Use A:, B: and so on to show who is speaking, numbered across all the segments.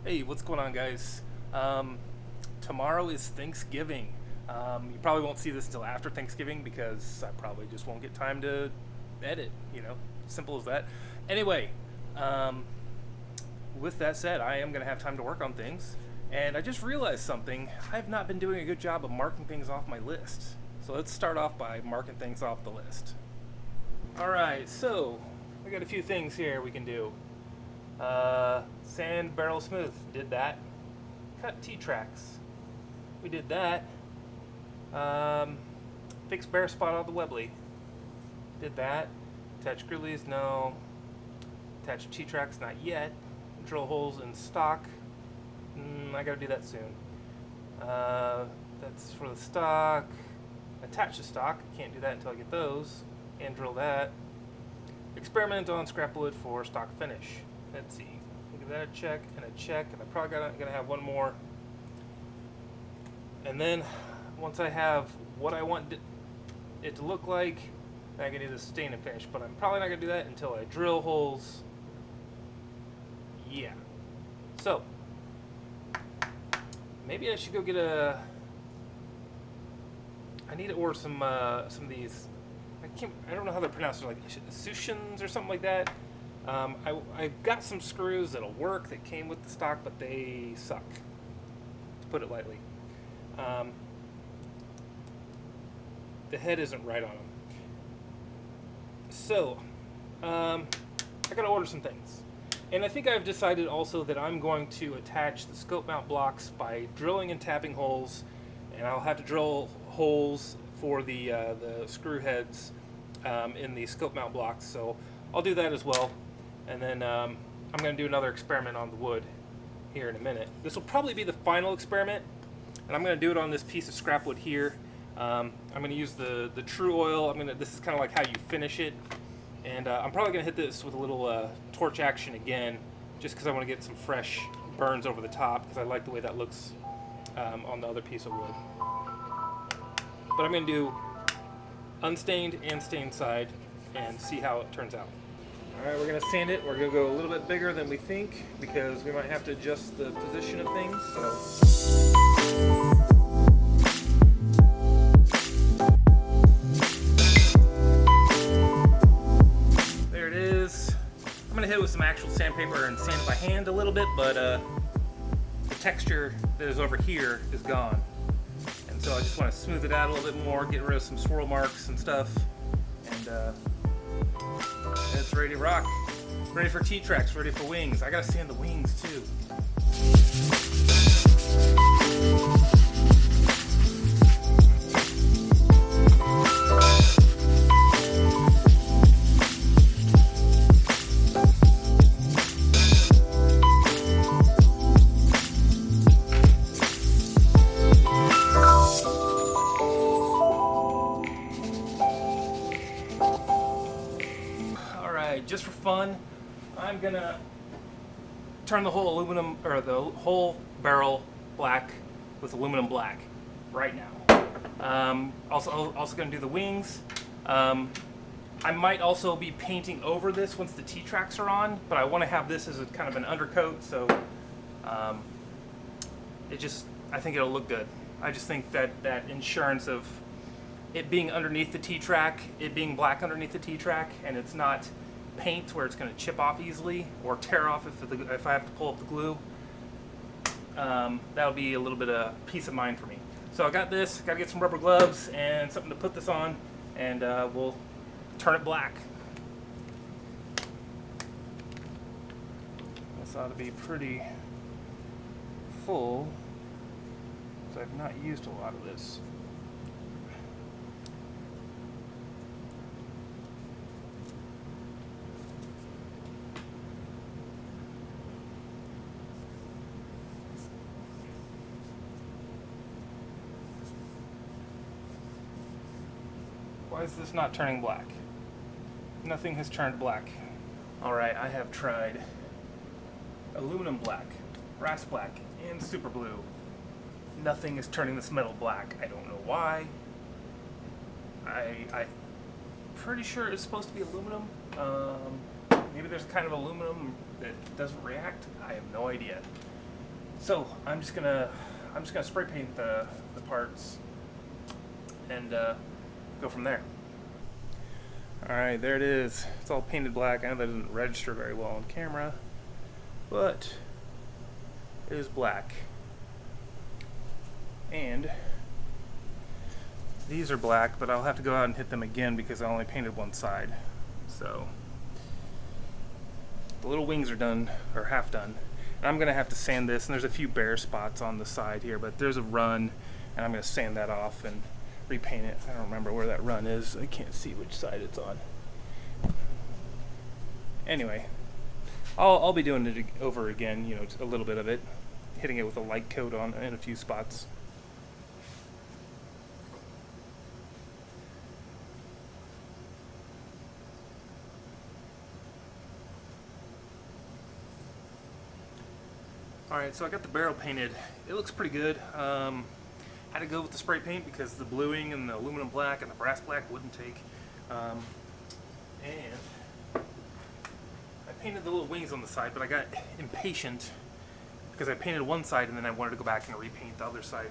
A: Hey, what's going on, guys? Tomorrow is Thanksgiving. You probably won't see this until after Thanksgiving because I probably just won't get time to edit, simple as that. Anyway, um, with that said, I am going to have time to work on things, and I just realized something. I've not been doing a good job of marking things off my list. So let's start off by marking things off the list. Alright, so we got a few things here we can do. Sand barrel smooth, did that. Cut T-tracks, we did that. Fix bare spot on the Webley, did that. Attach screw no. Attach T-tracks, not yet. Drill holes in stock, I gotta do that soon. That's for the stock. Attach the stock, can't do that until I get those. And drill that. Experiment on scrap wood for stock finish. Let's see. Give that a check, and I'm probably gonna have one more. And then once I have what I want it to look like, then I can do the stain and finish. But I'm probably not gonna do that until I drill holes. Yeah. So maybe I should go get I need to order some of these. I don't know how they're pronounced. They're like Sushins or something like that. I got some screws that'll work that came with the stock, but they suck, to put it lightly. The head isn't right on them. So, I gotta order some things. And I think I've decided also that I'm going to attach the scope mount blocks by drilling and tapping holes, and I'll have to drill holes for the screw heads in the scope mount blocks. So I'll do that as well. And then I'm going to do another experiment on the wood here in a minute. This will probably be the final experiment, and I'm going to do it on this piece of scrap wood here. I'm going to use the True Oil. This is kind of like how you finish it, and I'm probably going to hit this with a little torch action again, just because I want to get some fresh burns over the top, because I like the way that looks on the other piece of wood. But I'm going to do unstained and stained side and see how it turns out. Alright, we're going to sand it. We're going to go a little bit bigger than we think because we might have to adjust the position of things. There it is. I'm going to hit it with some actual sandpaper and sand it by hand a little bit, but the texture that is over here is gone. And so I just want to smooth it out a little bit more, get rid of some swirl marks and stuff, and it's ready to rock. Ready for T-tracks, ready for wings. I gotta sand the wings too. Just for fun, I'm gonna turn the whole aluminum or the whole barrel black with aluminum black right now. Also gonna do the wings. I might also be painting over this once the T-tracks are on, but I want to have this as a kind of an undercoat, so I think it'll look good. I just think that insurance of it being underneath the T-track, it being black underneath the T-track, and it's not paint where it's going to chip off easily or tear off if I have to pull up the glue. That'll be a little bit of peace of mind for me. So I got this, got to get some rubber gloves and something to put this on, and we'll turn it black. This ought to be pretty full, because I've not used a lot of this. Why is this not turning black? Nothing has turned black. Alright, I have tried aluminum black, brass black, and super blue. Nothing is turning this metal black. I don't know why. I'm pretty sure it's supposed to be aluminum. Maybe there's a kind of aluminum that doesn't react. I have no idea. So I'm just gonna spray paint the parts and go from there. All right, there it is. It's all painted black. I know that doesn't register very well on camera, but it is black. And these are black, but I'll have to go out and hit them again because I only painted one side. So the little wings are done, or half done. And I'm gonna have to sand this, and there's a few bare spots on the side here, but there's a run, and I'm gonna sand that off and repaint it. I don't remember where that run is. I can't see which side it's on. Anyway, I'll be doing it over again, you know, a little bit of it, hitting it with a light coat on in a few spots. Alright, so I got the barrel painted. It looks pretty good. Had to go with the spray paint because the bluing and the aluminum black and the brass black wouldn't take. And I painted the little wings on the side, but I got impatient because I painted one side and then I wanted to go back and repaint the other side.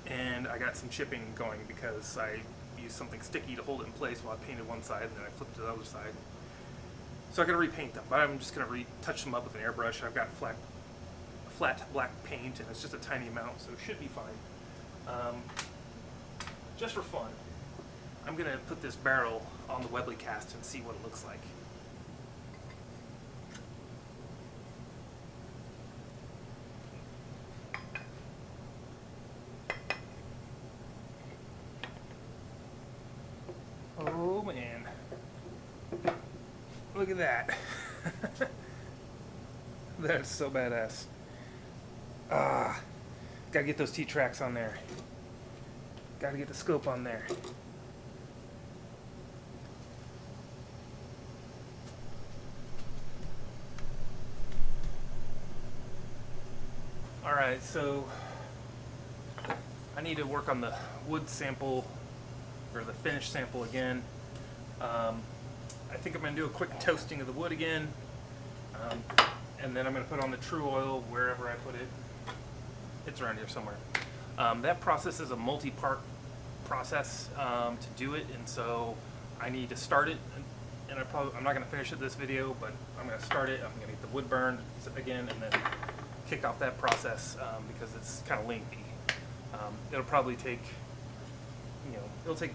A: And I got some chipping going because I used something sticky to hold it in place while I painted one side and then I flipped to the other side. So I gotta repaint them, but I'm just gonna touch them up with an airbrush. I've got flat black paint, and it's just a tiny amount, so it should be fine. Just for fun, I'm gonna put this barrel on the Webley cast and see what it looks like. Oh man. Look at that. That's so badass. Gotta get those T-tracks on there. Gotta get the scope on there. Alright, so I need to work on the wood sample, or the finish sample again. I think I'm going to do a quick toasting of the wood again, and then I'm going to put on the true oil wherever I put it. It's around here somewhere. That process is a multi-part process to do it, and so I need to start it, and I'm not going to finish it this video, but I'm going to start it. I'm going to get the wood burned again, and then kick off that process because it's kind of lengthy. It'll probably take, it'll take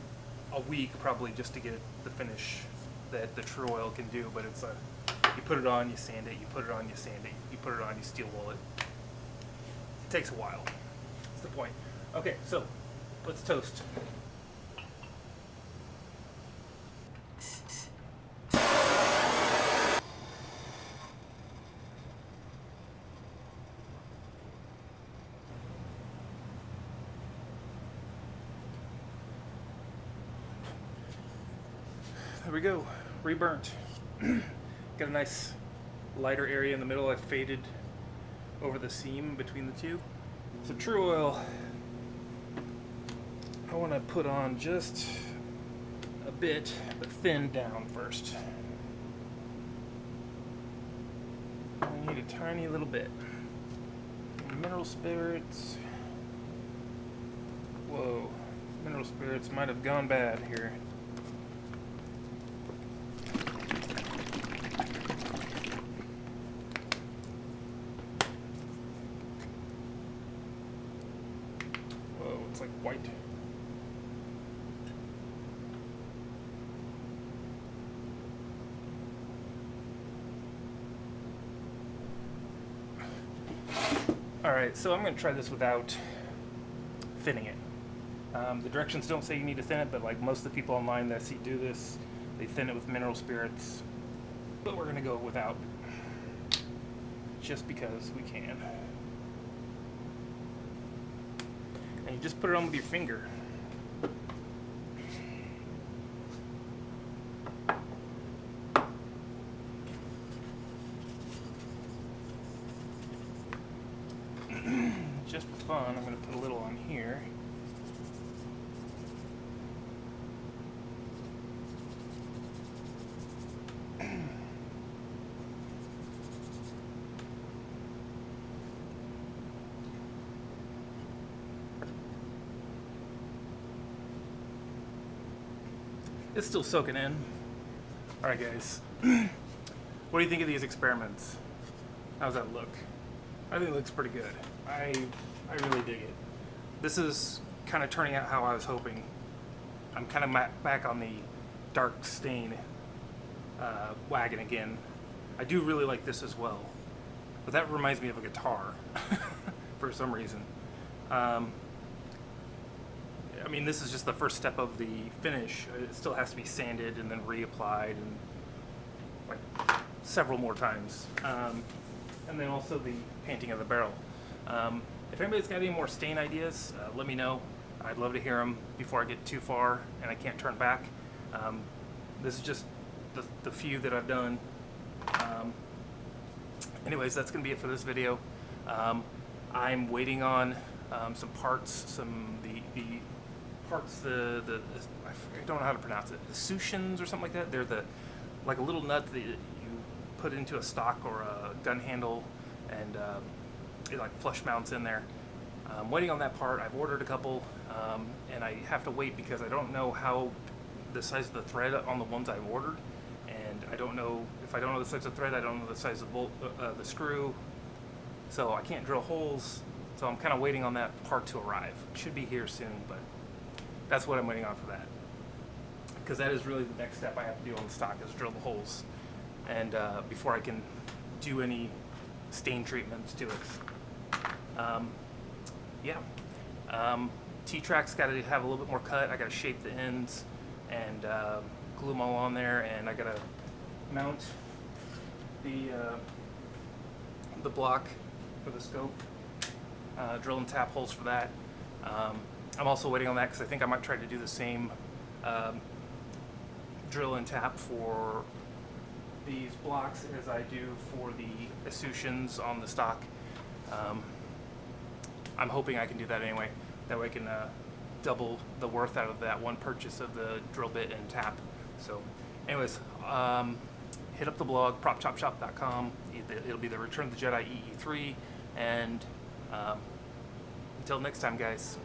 A: a week probably just to get the finish that the true oil can do, but it's you put it on, you sand it, you put it on, you sand it, you put it on, you steel wool it. It takes a while. That's the point. Okay, so let's toast. There we go, reburnt. Got a nice lighter area in the middle. I faded over the seam between the two. So true oil, I want to put on just a bit, but thin down first. I need a tiny little bit. Mineral spirits. Whoa, mineral spirits might have gone bad here. It's like white. Alright, so I'm going to try this without thinning it. The directions don't say you need to thin it, but like most of the people online that I see do this, they thin it with mineral spirits. But we're going to go without, just because we can. And you just put it on with your finger. Just for fun, I'm going to put a little on here. It's still soaking in. All right, guys. What do you think of these experiments? How's that look? I think it looks pretty good. I really dig it. This is kind of turning out how I was hoping. I'm kind of back on the dark stain wagon again. I do really like this as well, but that reminds me of a guitar for some reason. I mean, this is just the first step of the finish. It still has to be sanded and then reapplied and like several more times. And then also the painting of the barrel. If anybody's got any more stain ideas, let me know. I'd love to hear them before I get too far and I can't turn back. This is just the few that I've done. Anyways, that's going to be it for this video. I'm waiting on some parts, the parts, I don't know how to pronounce it, the Sushins or something like that. They're like a little nut that you put into a stock or a gun handle, and it like flush mounts in there. I'm waiting on that part. I've ordered a couple, and I have to wait because I don't know how the size of the thread on the ones I've ordered, and I don't know, if I don't know the size of the thread, I don't know the size of the screw, so I can't drill holes. So I'm kind of waiting on that part to arrive. It should be here soon, but that's what I'm waiting on for that, because that is really the next step I have to do on the stock, is drill the holes, and before I can do any stain treatments to it. T-track's got to have a little bit more cut. I got to shape the ends and glue them all on there, and I got to mount the block for the scope, drill and tap holes for that. I'm also waiting on that because I think I might try to do the same drill and tap for these blocks as I do for the Asuncions on the stock. I'm hoping I can do that anyway. That way I can double the worth out of that one purchase of the drill bit and tap. So anyways, hit up the blog, propchopshop.com. It'll be the Return of the Jedi EE3. And until next time, guys.